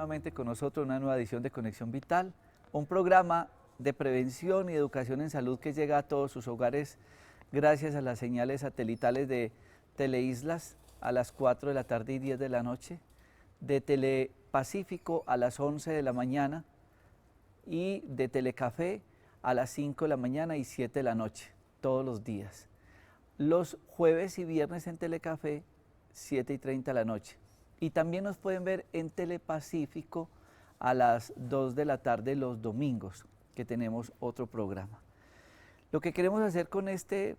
nuevamente con nosotros una nueva edición de Conexión Vital, un programa de prevención y educación en salud que llega a todos sus hogares gracias a las señales satelitales de Teleislas a las 4 de la tarde y 10 de la noche, de Telepacífico a las 11 de la mañana y de Telecafé a las 5 de la mañana y 7 de la noche, todos los días. Los jueves y viernes en Telecafé, 7:30 de la noche. Y también nos pueden ver en Telepacífico a las 2 de la tarde los domingos, que tenemos otro programa. Lo que queremos hacer con este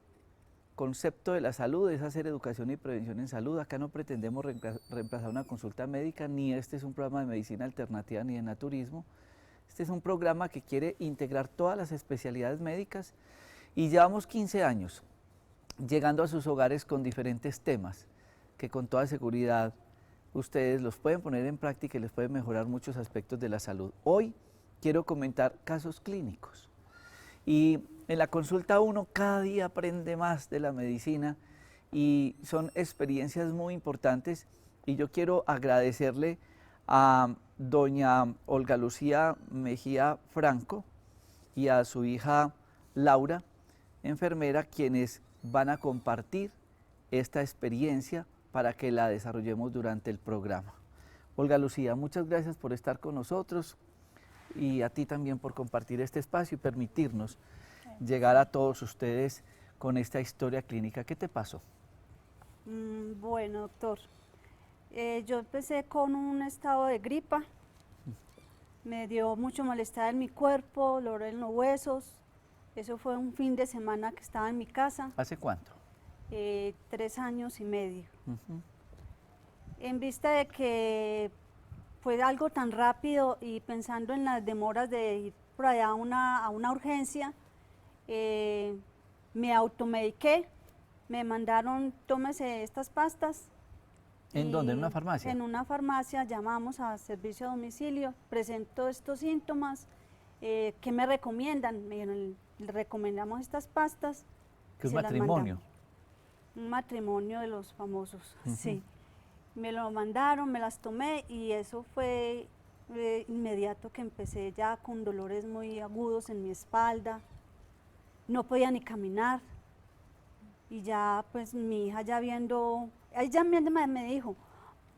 concepto de la salud es hacer educación y prevención en salud. Acá no pretendemos reemplazar una consulta médica, ni este es un programa de medicina alternativa ni de naturismo. Este es un programa que quiere integrar todas las especialidades médicas y llevamos 15 años llegando a sus hogares con diferentes temas que con toda seguridad ustedes los pueden poner en práctica y les pueden mejorar muchos aspectos de la salud. Hoy quiero comentar casos clínicos y en la consulta uno cada día aprende más de la medicina y son experiencias muy importantes y yo quiero agradecerle a doña Olga Lucía Mejía Franco y a su hija Laura, enfermera, quienes van a compartir esta experiencia para que la desarrollemos durante el programa. Olga Lucía, muchas gracias por estar con nosotros y a ti también por compartir este espacio y permitirnos llegar a todos ustedes con esta historia clínica. ¿Qué te pasó? Bueno, doctor, yo empecé con un estado de gripa, me dio mucho malestar en mi cuerpo, dolor en los huesos. Eso fue un fin de semana que estaba en mi casa. ¿Hace cuánto? 3 años y medio. Uh-huh. En vista de que fue algo tan rápido y pensando en las demoras de ir por allá a una urgencia, me automediqué, me mandaron, tómese estas pastas. ¿En dónde? ¿En una farmacia? En una farmacia, llamamos a servicio a domicilio, presento estos síntomas, ¿qué me recomiendan? Me dijeron, le recomendamos estas pastas. ¿Qué es matrimonio? Un matrimonio de los famosos, sí. Me lo mandaron, me las tomé y eso fue inmediato que empecé ya con dolores muy agudos en mi espalda. No podía ni caminar y ya pues mi hija ya viendo, ella me dijo,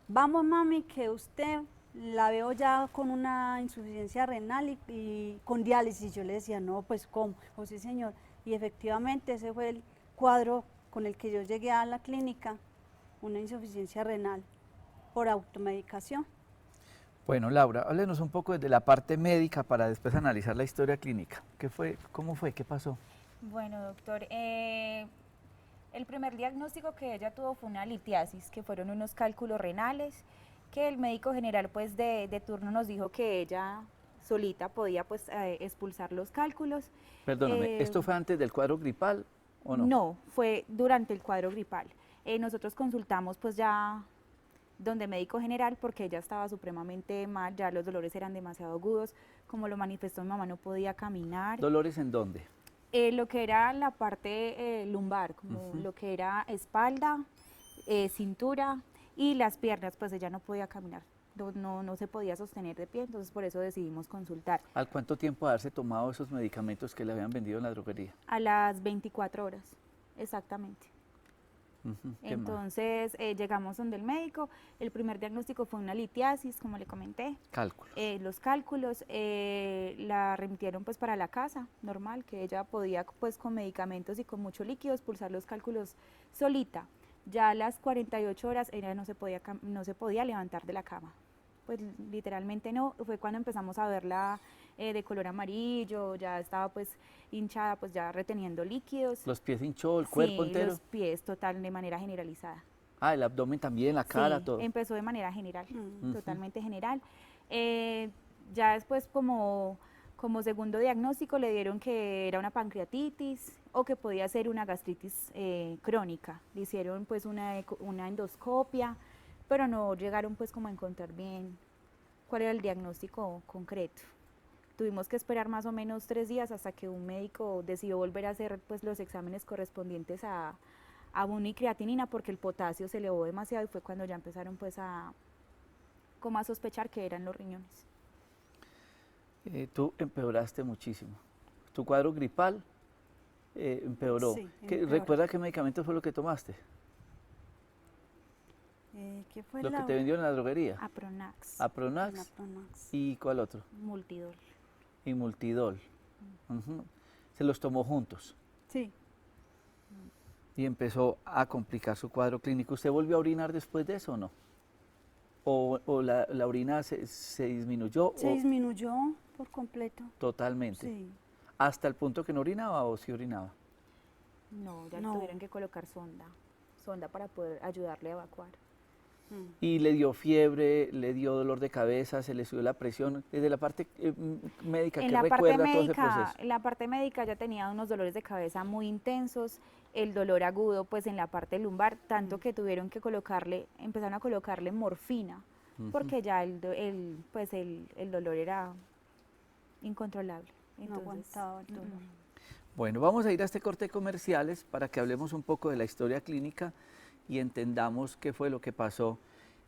vamos mami que usted la veo ya con una insuficiencia renal y con diálisis. Yo le decía, no, pues ¿cómo? Pues sí señor, y efectivamente ese fue el cuadro con el que yo llegué a la clínica, una insuficiencia renal por automedicación. Bueno, Laura, háblenos un poco desde la parte médica para después analizar la historia clínica. ¿Qué fue? ¿Cómo fue? ¿Qué pasó? Bueno, doctor, el primer diagnóstico que ella tuvo fue una litiasis, que fueron unos cálculos renales, que el médico general pues de turno nos dijo que ella solita podía pues expulsar los cálculos. Perdóname, ¿esto fue antes del cuadro gripal o no? No, fue durante el cuadro gripal. Nosotros consultamos pues ya donde médico general porque ella estaba supremamente mal, ya los dolores eran demasiado agudos, como lo manifestó mi mamá no podía caminar. ¿Dolores en dónde? Lo que era la parte lumbar, como lo que era espalda, cintura y las piernas, pues ella no podía caminar, no se podía sostener de pie, entonces por eso decidimos consultar. ¿Al cuánto tiempo haberse tomado esos medicamentos que le habían vendido en la droguería? A las 24 horas, exactamente. Entonces llegamos donde el médico, el primer diagnóstico fue una litiasis, como le comenté. Cálculos. Los cálculos la remitieron pues para la casa, normal, que ella podía pues con medicamentos y con mucho líquido expulsar los cálculos solita. Ya a las 48 horas ella no se podía levantar de la cama, pues literalmente no, fue cuando empezamos a verla de color amarillo, ya estaba pues hinchada, pues ya reteniendo líquidos. ¿Los pies hinchó, el cuerpo entero? Los pies total, de manera generalizada. Ah, el abdomen también, la cara, sí, todo. Empezó de manera general, totalmente general. Ya después como segundo diagnóstico le dieron que era una pancreatitis o que podía ser una gastritis crónica. Le hicieron pues una endoscopia, pero no llegaron pues como a encontrar bien cuál era el diagnóstico concreto. Tuvimos que esperar más o menos 3 días hasta que un médico decidió volver a hacer pues los exámenes correspondientes a abuna y creatinina porque el potasio se elevó demasiado y fue cuando ya empezaron pues como a sospechar que eran los riñones. Tú empeoraste muchísimo. Tu cuadro gripal empeoró. Sí, ¿Recuerda qué medicamento fue lo que tomaste? ¿Qué fue Lo que la te vendió en la droguería. Apronax, Apronax. Napronax? ¿Y cuál otro? Multidol. Y Multidol. Ujú. Se los tomó juntos Sí, y empezó a complicar su cuadro clínico. ¿Usted volvió a orinar después de eso o no? ¿O la orina se disminuyó? se disminuyó por completo. Totalmente. Sí. ¿Hasta el punto que no orinaba o sí orinaba? No, ya No. le tuvieron que colocar sonda para poder ayudarle a evacuar. Y le dio fiebre, le dio dolor de cabeza, se le subió la presión. Desde la parte médica, ¿qué recuerda todo ese proceso? En la parte médica ya tenía unos dolores de cabeza muy intensos, el dolor agudo pues en la parte lumbar, tanto que tuvieron que empezaron a colocarle morfina, porque ya el dolor era incontrolable. No Entonces, aguantaba el dolor. Bueno, vamos a ir a este corte de comerciales para que hablemos un poco de la historia clínica y entendamos qué fue lo que pasó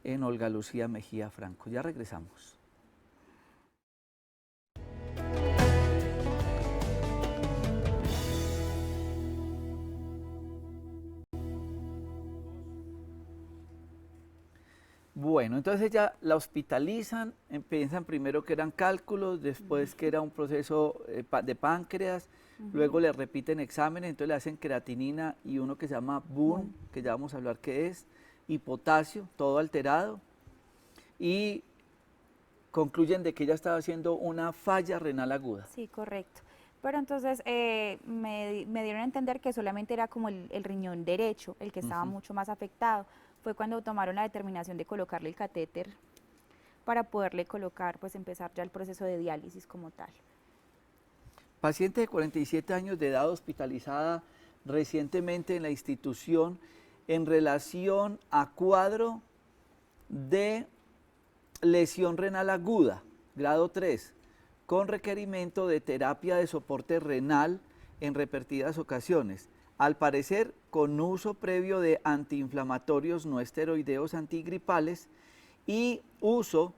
en Olga Lucía Mejía Franco. Ya regresamos. Bueno, entonces ya la hospitalizan, piensan primero que eran cálculos, después que era un proceso de páncreas, luego le repiten exámenes, entonces le hacen creatinina y uno que se llama BUN, que ya vamos a hablar qué es, y potasio, todo alterado, y concluyen de que ella estaba haciendo una falla renal aguda. sí, correcto. Pero entonces me dieron a entender que solamente era como el riñón derecho el que estaba mucho más afectado. Fue cuando tomaron la determinación de colocarle el catéter para poderle colocar, pues empezar ya el proceso de diálisis como tal. Paciente de 47 años de edad hospitalizada recientemente en la institución en relación a cuadro de lesión renal aguda, grado 3, con requerimiento de terapia de soporte renal en repetidas ocasiones. Al parecer, con uso previo de antiinflamatorios no esteroideos antigripales y uso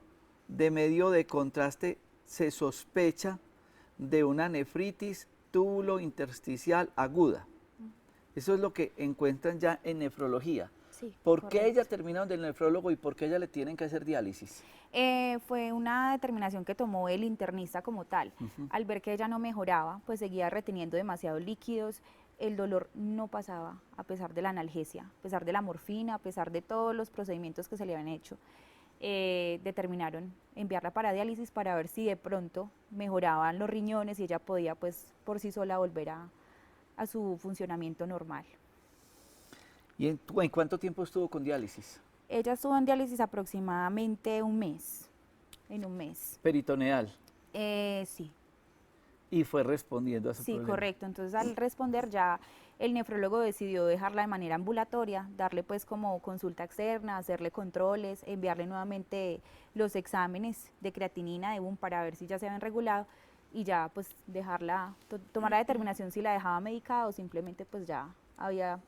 de medio de contraste, se sospecha de una nefritis túbulo intersticial aguda. Eso es lo que encuentran ya en nefrología. Sí, ¿Por correcto. qué ella termina donde el nefrólogo y por qué ella le tienen que hacer diálisis? Fue una determinación que tomó el internista como tal. Al ver que ella no mejoraba, pues seguía reteniendo demasiados líquidos, el dolor no pasaba a pesar de la analgesia, a pesar de la morfina, a pesar de todos los procedimientos que se le habían hecho. Determinaron enviarla para diálisis para ver si de pronto mejoraban los riñones y ella podía pues por sí sola volver a su funcionamiento normal. ¿Y en cuánto tiempo estuvo con diálisis? Ella estuvo en diálisis aproximadamente un mes, en un mes. Peritoneal. Sí. Y fue respondiendo a su Sí, problema. correcto. Entonces al responder ya el nefrólogo decidió dejarla de manera ambulatoria, darle pues como consulta externa, hacerle controles, enviarle nuevamente los exámenes de creatinina, de BUN para ver si ya se habían regulado y ya pues dejarla, tomar la determinación si la dejaba medicada o simplemente pues ya había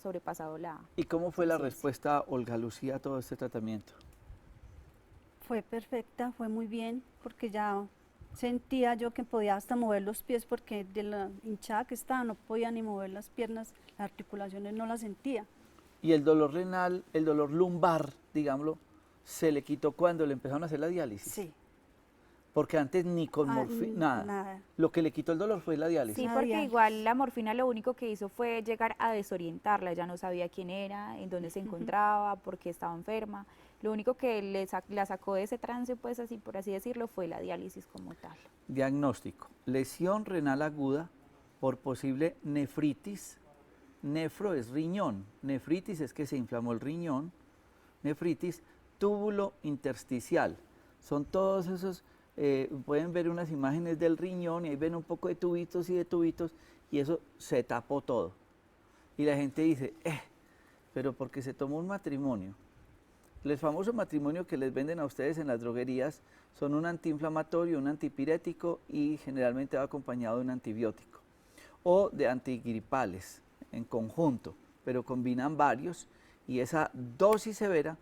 sobrepasado la... ¿Y cómo fue la suficiencia. respuesta, Olga Lucía, a todo este tratamiento? Fue perfecta, fue muy bien, porque ya sentía yo que podía hasta mover los pies, porque de la hinchada que estaba no podía ni mover las piernas, las articulaciones no las sentía. Y el dolor renal, el dolor lumbar, digámoslo, se le quitó cuando le empezaron a hacer la diálisis. Sí. Porque antes ni con morfina, nada. Lo que le quitó el dolor fue la diálisis. Sí, Ah, porque diálisis. igual la morfina lo único que hizo fue llegar a desorientarla, ella no sabía quién era, en dónde se encontraba, por qué estaba enferma. Lo único que la sacó de ese trance, pues así por así decirlo, fue la diálisis como tal. Diagnóstico: lesión renal aguda por posible nefritis. Nefro es riñón, nefritis es que se inflamó el riñón, nefritis, túbulo intersticial. Son todos esos, pueden ver unas imágenes del riñón y ahí ven un poco de tubitos y eso se tapó todo. Y la gente dice, pero porque se tomó un matrimonio. El famoso matrimonio que les venden a ustedes en las droguerías son un antiinflamatorio, un antipirético y generalmente va acompañado de un antibiótico o de antigripales en conjunto, pero combinan varios y esa dosis severa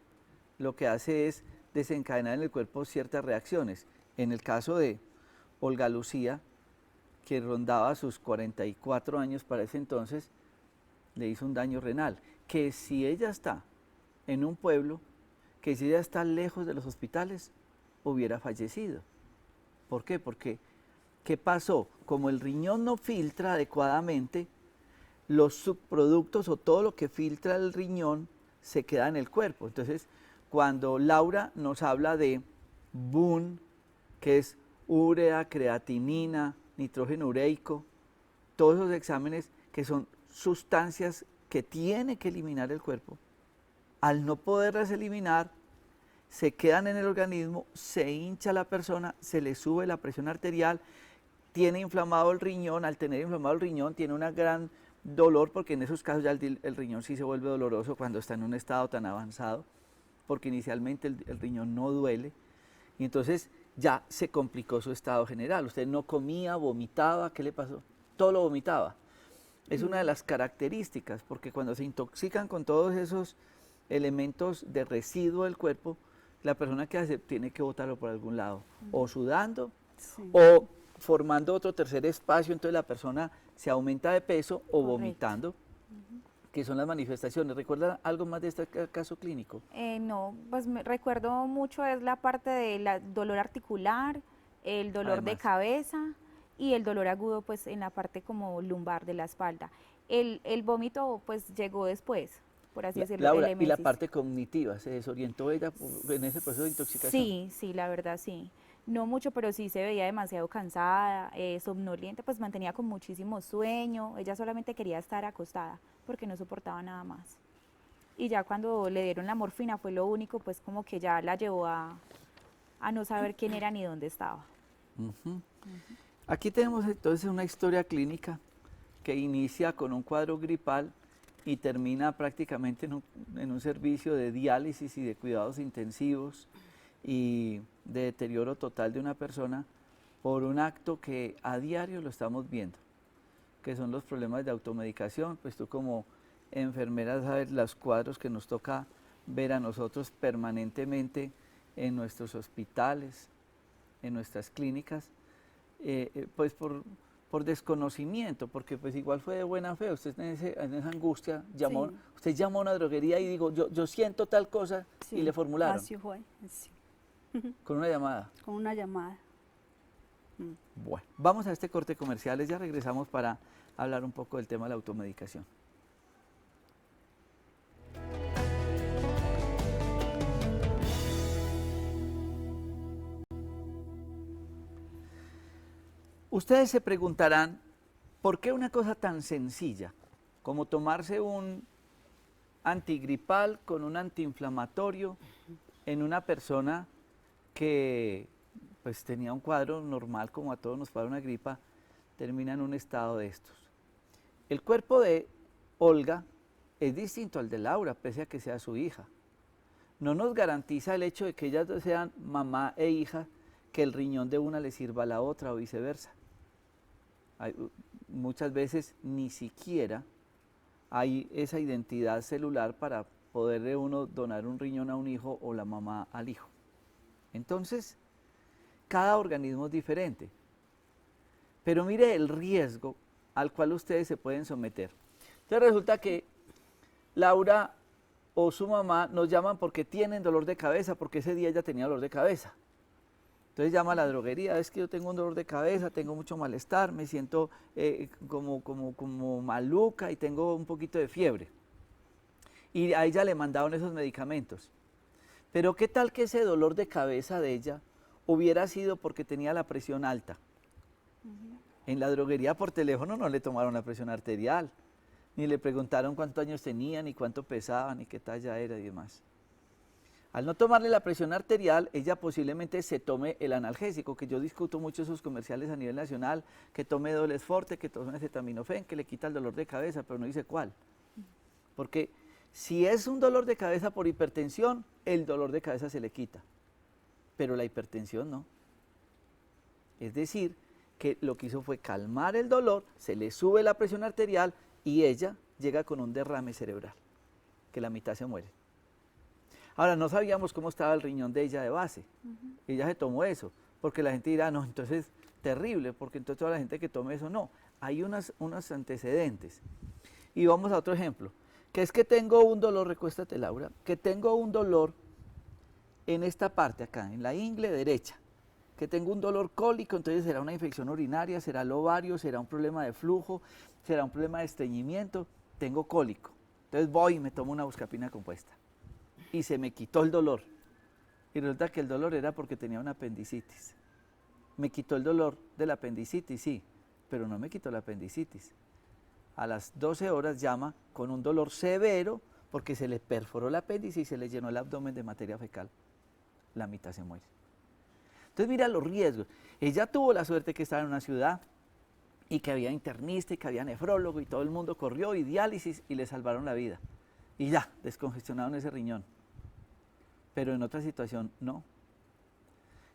lo que hace es desencadenar en el cuerpo ciertas reacciones. En el caso de Olga Lucía, que rondaba sus 44 años para ese entonces, le hizo un daño renal, que si ella está en un pueblo, que si ella está lejos de los hospitales, hubiera fallecido. ¿Por qué? Porque, ¿qué pasó? Como el riñón no filtra adecuadamente, los subproductos o todo lo que filtra el riñón se queda en el cuerpo. Entonces, cuando Laura nos habla de BUN, que es urea, creatinina, nitrógeno ureico, todos esos exámenes que son sustancias que tiene que eliminar el cuerpo, al no poderlas eliminar, se quedan en el organismo, se hincha la persona, se le sube la presión arterial, tiene inflamado el riñón, al tener inflamado el riñón tiene una gran dolor, porque en esos casos ya el riñón sí se vuelve doloroso cuando está en un estado tan avanzado, porque inicialmente el riñón no duele, y entonces ya se complicó su estado general. Usted no comía, vomitaba, ¿qué le pasó? Todo lo vomitaba. Es una de las características, porque cuando se intoxican con todos esos elementos de residuo del cuerpo, la persona que hace tiene que botarlo por algún lado, o sudando, o formando otro tercer espacio, entonces la persona se aumenta de peso, o vomitando, que son las manifestaciones. ¿Recuerda algo más de este caso clínico? No, pues me recuerdo mucho es la parte del dolor articular, el dolor de cabeza y el dolor agudo pues en la parte como lumbar de la espalda. El vómito pues llegó después, por así decirlo. Laura, ¿y la parte cognitiva? ¿Se desorientó ella en ese proceso de intoxicación? Sí, sí, la verdad sí. No mucho, pero sí se veía demasiado cansada, somnolienta, pues mantenía con muchísimo sueño. Ella solamente quería estar acostada porque no soportaba nada más. Y ya cuando le dieron la morfina fue lo único, pues como que ya la llevó a no saber quién era ni dónde estaba. Aquí tenemos entonces una historia clínica que inicia con un cuadro gripal y termina prácticamente en un servicio de diálisis y de cuidados intensivos y de deterioro total de una persona por un acto que a diario lo estamos viendo, que son los problemas de automedicación. Pues tú como enfermera sabes los cuadros que nos toca ver a nosotros permanentemente en nuestros hospitales, en nuestras clínicas, pues por desconocimiento, porque pues igual fue de buena fe. Usted en esa angustia llamó, sí. Usted llamó a una droguería y dijo, yo siento tal cosa, sí, y le formularon. Así fue, sí. Con una llamada. Con una llamada. Bueno, vamos a este corte comerciales, ya regresamos para hablar un poco del tema de la automedicación. Ustedes se preguntarán, ¿por qué una cosa tan sencilla como tomarse un antigripal con un antiinflamatorio en una persona que pues tenía un cuadro normal, como a todos nos pasa una gripa, termina en un estado de estos? El cuerpo de Olga es distinto al de Laura, pese a que sea su hija. No nos garantiza el hecho de que ellas dos sean mamá e hija, que el riñón de una le sirva a la otra o viceversa. Muchas veces ni siquiera hay esa identidad celular para poderle uno donar un riñón a un hijo o la mamá al hijo. Entonces, cada organismo es diferente. Pero mire el riesgo al cual ustedes se pueden someter. Entonces resulta que Laura o su mamá nos llaman porque tienen dolor de cabeza, porque ese día ella tenía dolor de cabeza. Entonces llama a la droguería, es que yo tengo un dolor de cabeza, tengo mucho malestar, me siento como maluca y tengo un poquito de fiebre. Y a ella le mandaron esos medicamentos. Pero ¿qué tal que ese dolor de cabeza de ella hubiera sido porque tenía la presión alta? En la droguería por teléfono no le tomaron la presión arterial, ni le preguntaron cuántos años tenía, ni cuánto pesaba, ni qué talla era y demás. Al no tomarle la presión arterial, ella posiblemente se tome el analgésico, que yo discuto mucho esos comerciales a nivel nacional, que tome Doles Forte, que tome acetaminofén, que le quita el dolor de cabeza, pero no dice cuál. Porque si es un dolor de cabeza por hipertensión, el dolor de cabeza se le quita, pero la hipertensión no. Es decir, que lo que hizo fue calmar el dolor, se le sube la presión arterial y ella llega con un derrame cerebral, que la mitad se muere. Ahora, no sabíamos cómo estaba el riñón de ella de base. Ella se tomó eso, porque la gente dirá, no, entonces terrible, porque entonces toda la gente que tome eso, no. Hay unos antecedentes. Y vamos a otro ejemplo, que es que tengo un dolor, recuéstate Laura, que tengo un dolor en esta parte acá, en la ingle derecha, que tengo un dolor cólico, entonces será una infección urinaria, será el ovario, será un problema de flujo, será un problema de estreñimiento, tengo cólico. Entonces voy y me tomo una buscapina compuesta. Y se me quitó el dolor. Y resulta que el dolor era porque tenía una apendicitis. Me quitó el dolor de la apendicitis, sí, pero no me quitó la apendicitis. A las 12 horas llama con un dolor severo porque se le perforó el apéndice y se le llenó el abdomen de materia fecal. La mitad se muere. Entonces mira los riesgos. Ella tuvo la suerte que estaba en una ciudad y que había internista y que había nefrólogo y todo el mundo corrió y diálisis y le salvaron la vida. Y ya, descongestionaron ese riñón. Pero en otra situación no.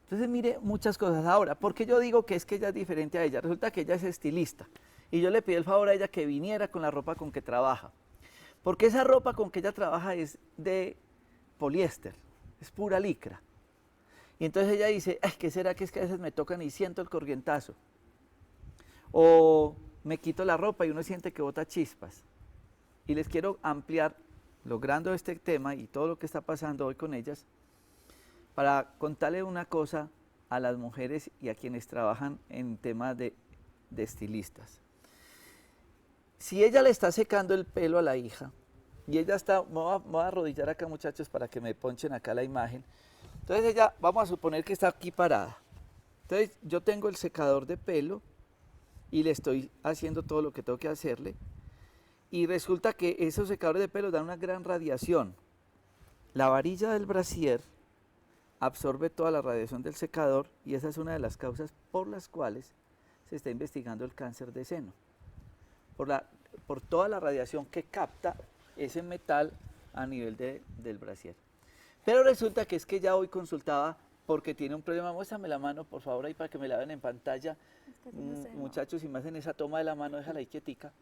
Entonces mire muchas cosas. Ahora, ¿por qué yo digo que es que ella es diferente a ella? Resulta que ella es estilista y yo le pedí el favor a ella que viniera con la ropa con que trabaja. Porque esa ropa con que ella trabaja es de poliéster, es pura licra. Y entonces ella dice, ay, ¿qué será que es que a veces me tocan y siento el corrientazo? O me quito la ropa y uno siente que bota chispas. Y les quiero ampliar, logrando este tema y todo lo que está pasando hoy con ellas, para contarle una cosa a las mujeres y a quienes trabajan en temas de estilistas. Si ella le está secando el pelo a la hija, y ella está, me voy a arrodillar acá muchachos para que me ponchen acá la imagen, entonces ella, vamos a suponer que está aquí parada, entonces yo tengo el secador de pelo y le estoy haciendo todo lo que tengo que hacerle, y resulta que esos secadores de pelo dan una gran radiación. La varilla del brasier absorbe toda la radiación del secador y esa es una de las causas por las cuales se está investigando el cáncer de seno. Por toda la radiación que capta ese metal a nivel del brasier. Pero resulta que es que ya hoy consultaba porque tiene un problema. Muéstrame la mano, por favor, ahí para que me la vean en pantalla. Muchachos, si me hacen esa toma de la mano, déjala ahí quietica.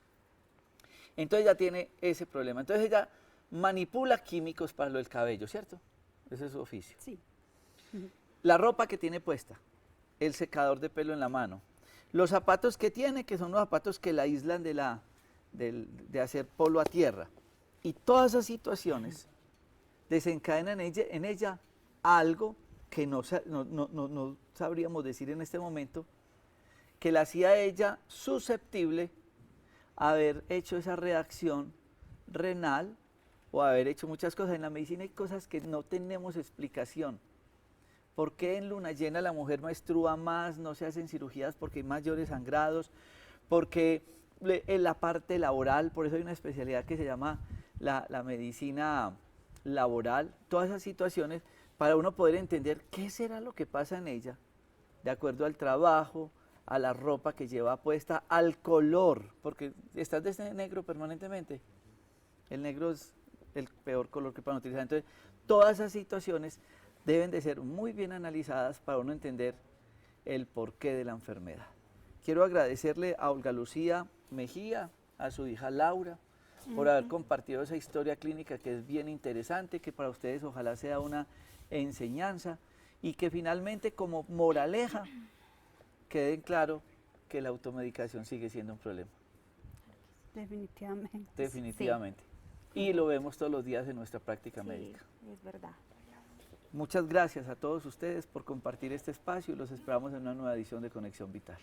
Entonces ya tiene ese problema. Entonces ella manipula químicos para lo del cabello, ¿cierto? Ese es su oficio. Sí. La ropa que tiene puesta, el secador de pelo en la mano, los zapatos que tiene, que son los zapatos que la aíslan de hacer polvo a tierra. Y todas esas situaciones desencadenan en ella algo que no sabríamos decir en este momento, que la hacía a ella susceptible a haber hecho esa reacción renal o haber hecho muchas cosas. En la medicina hay cosas que no tenemos explicación. ¿Por qué en luna llena la mujer menstrua más, no se hacen cirugías porque hay mayores sangrados? Porque en la parte laboral, por eso hay una especialidad que se llama la medicina laboral, todas esas situaciones para uno poder entender qué será lo que pasa en ella, de acuerdo al trabajo, a la ropa que lleva puesta, al color, porque estás de negro permanentemente. El negro es el peor color que puedan utilizar. Entonces, todas esas situaciones deben de ser muy bien analizadas para uno entender el porqué de la enfermedad. Quiero agradecerle a Olga Lucía Mejía, a su hija Laura, por haber compartido esa historia clínica que es bien interesante, que para ustedes ojalá sea una enseñanza y que finalmente como moraleja quede claro que la automedicación sigue siendo un problema. Definitivamente. Definitivamente. Sí. Y lo vemos todos los días en nuestra práctica médica. Es verdad. Muchas gracias a todos ustedes por compartir este espacio y los esperamos en una nueva edición de Conexión Vital.